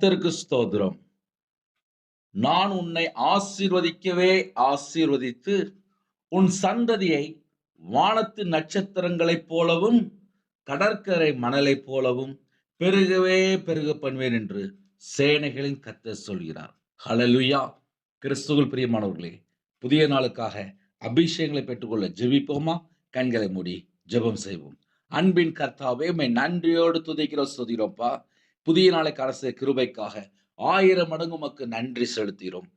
கர்த்தருக்கு ஸ்தோத்திரம். நான் உன்னை ஆசீர்வதிக்கவே ஆசீர்வதித்து, உன் சந்ததியை வானத்து நட்சத்திரங்களைப் போலவும், கடற்கரை மணலைப் போலவும் பெருகவே பெருகப் பண்ணுவேன் என்று சேனைகளின் கர்த்தர் சொல்கிறார். ஹல்லேலூயா! கிறிஸ்துவுக்குள் பிரியமானவர்களே, புதிய நாளுக்காக அபிஷேகங்களை பெற்றுக்கொள்ள ஜெபிப்போமா? கண்களை மூடி ஜெபம் செய்வோம். அன்பின் கர்த்தாவே, உம்மை நன்றியோடு துதிக்கிறோம், ஸ்துதிக்கிறோம்ப்பா. புதிய நாளை அரச கிருபைக்காக 1000 மடங்கு உமக்கு நன்றி செலுத்துகிறோம்.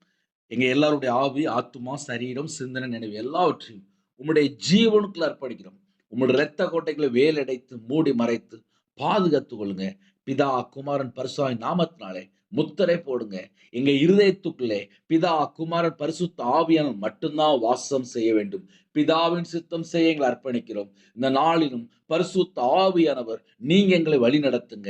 எங்க எல்லாருடைய ஆவி, ஆத்துமா, சரீரம், சிந்தனை, நினைவு எல்லாவற்றையும் உம்முடைய ஜீவனுக்குள்ள அர்ப்பணிக்கிறோம். உம்முடைய இரத்த கோட்டைகளை வேலடைத்து மூடி மறைத்து பாதுகாத்துக் கொள்ளுங்க. பிதா, குமாரன், பரிசுத்த நாமத்தினாலே முத்திரை போடுங்க. எங்க இருதயத்துக்குள்ளே பிதா, குமாரன், பரிசுத்த ஆவியானவர் மட்டும்தான் வாசம் செய்ய வேண்டும். பிதாவின் சித்தம் செய்ய எங்களை அர்ப்பணிக்கிறோம். இந்த நாளிலும் பரிசுத்த ஆவியானவர் நீங்க எங்களை வழி நடத்துங்க.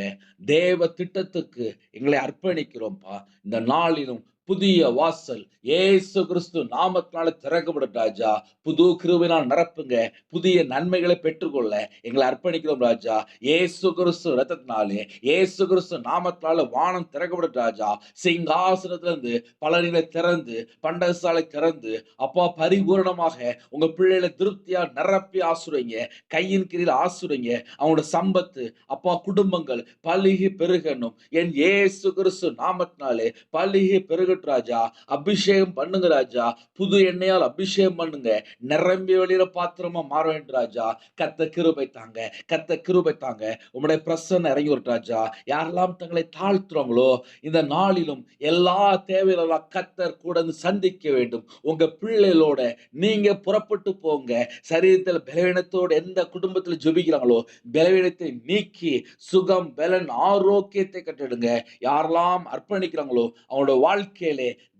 தேவ திட்டத்துக்கு எங்களை அர்ப்பணிக்கிறோம்ப்பா. இந்த நாளிலும் புதிய வாசல் இயேசு கிறிஸ்து நாமத்தினால திறக்கப்படும் ராஜா. புது கிருபையினால் நிரப்புங்க. புதிய நன்மைகளை பெற்றுக்கொள்ள எங்களை அர்ப்பணிக்கிறோம் ராஜா. இயேசு கிறிஸ்து இரத்தத்தினாலே, இயேசு கிறிஸ்து நாமத்தினால வானம் திறக்கப்படும் ராஜா. சிங்காசனத்திலிருந்து பலனிலை திறந்து, பண்டகசாலை திறந்து, அப்பா பரிபூரணமாக உங்க பிள்ளைகளை திருப்தியா நிரப்பி ஆசுரைங்க. கையின் கீழில் ஆசுரைங்க. அவங்களோட சம்பத்து, அப்பா குடும்பங்கள் பலுகி பெருகணும். என் இயேசு கிறிஸ்து நாமத்தினாலே பலுகி பெருகட்டும் ராஜா. அபிஷேகம் பண்ணுங்க ராஜா. புது எண்ணெயால் அபிஷேகம் பண்ணுங்க. நிரம்பி வெளியில பாத்திரமா மாற வேண்டும் ராஜா. கர்த்தர் கிருபை தாங்க, கர்த்தர் கிருபை தாங்க. உம்முடைய பிரசன்னம் இறங்கி வரும் ராஜா. யாரெல்லாம் தங்களை தாழ்த்துறாங்களோ இந்த நாளிலும் எல்லா தேவைகளெல்லாம் கர்த்தர் கூட சந்திக்க வேண்டும். உங்க பிள்ளைகளோட நீங்க புறப்பட்டு போங்க. சரீரத்தில் பலவீனத்தோடு எந்த குடும்பத்தில் ஜெபிக்கிறாங்களோ பலவீனத்தை நீக்கி சுகம், பலன், ஆரோக்கியத்தை கட்டிடுங்க. யாரெல்லாம் அர்ப்பணிக்கிறாங்களோ அவங்களோட வாழ்க்கையிலே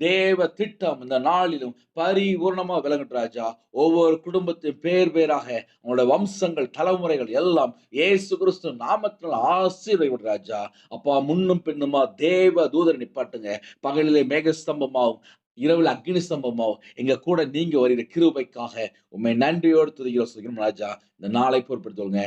தேவ திட்டம் இந்த நாளிலும் பரிபூர்ணமா விளங்கட்டும் ராஜா. ஒவ்வொரு குடும்பத்தின் பேர் பேராக அவங்களோட வம்சங்கள், தலைமுறைகள் எல்லாம் இயேசு கிறிஸ்து நாமத்தினால் ஆசீர்வதிக்கப்படும் ராஜா. அப்பா முன்னும் பின்னுமா தேவ தூதரை நிப்பாட்டுங்க. பகலிலே மேகஸ்தம்பமாவும் இரவில் அக்னி ஸ்தம்பமாவும் எங்க கூட நீங்க வருகிற கிருபைக்காக உண்மை நன்றியோடு துதிக்கிறோம் ராஜா. இந்த நாளை பொறுப்படுத்துவங்க.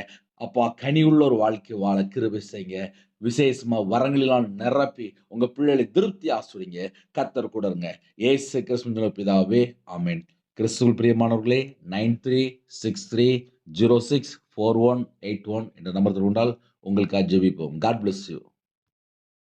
அப்பா கனியுள்ள ஒரு வாழ்க்கை வாழ கிருபை செய்யுங்க. விசேஷமா வரங்களினால் நிரப்பி உங்க பிள்ளைகளை திருப்தி ஆசுவீங்க. கர்த்தர் கூட இருங்க. இயேசு கிறிஸ்துவின் பிதாவே, ஆமென். கிறிஸ்துவில் பிரியமானவர்களே, 9363064181 என்ற நம்பர் உண்டால் உங்களுக்காக ஜெபிப்போம். God bless you.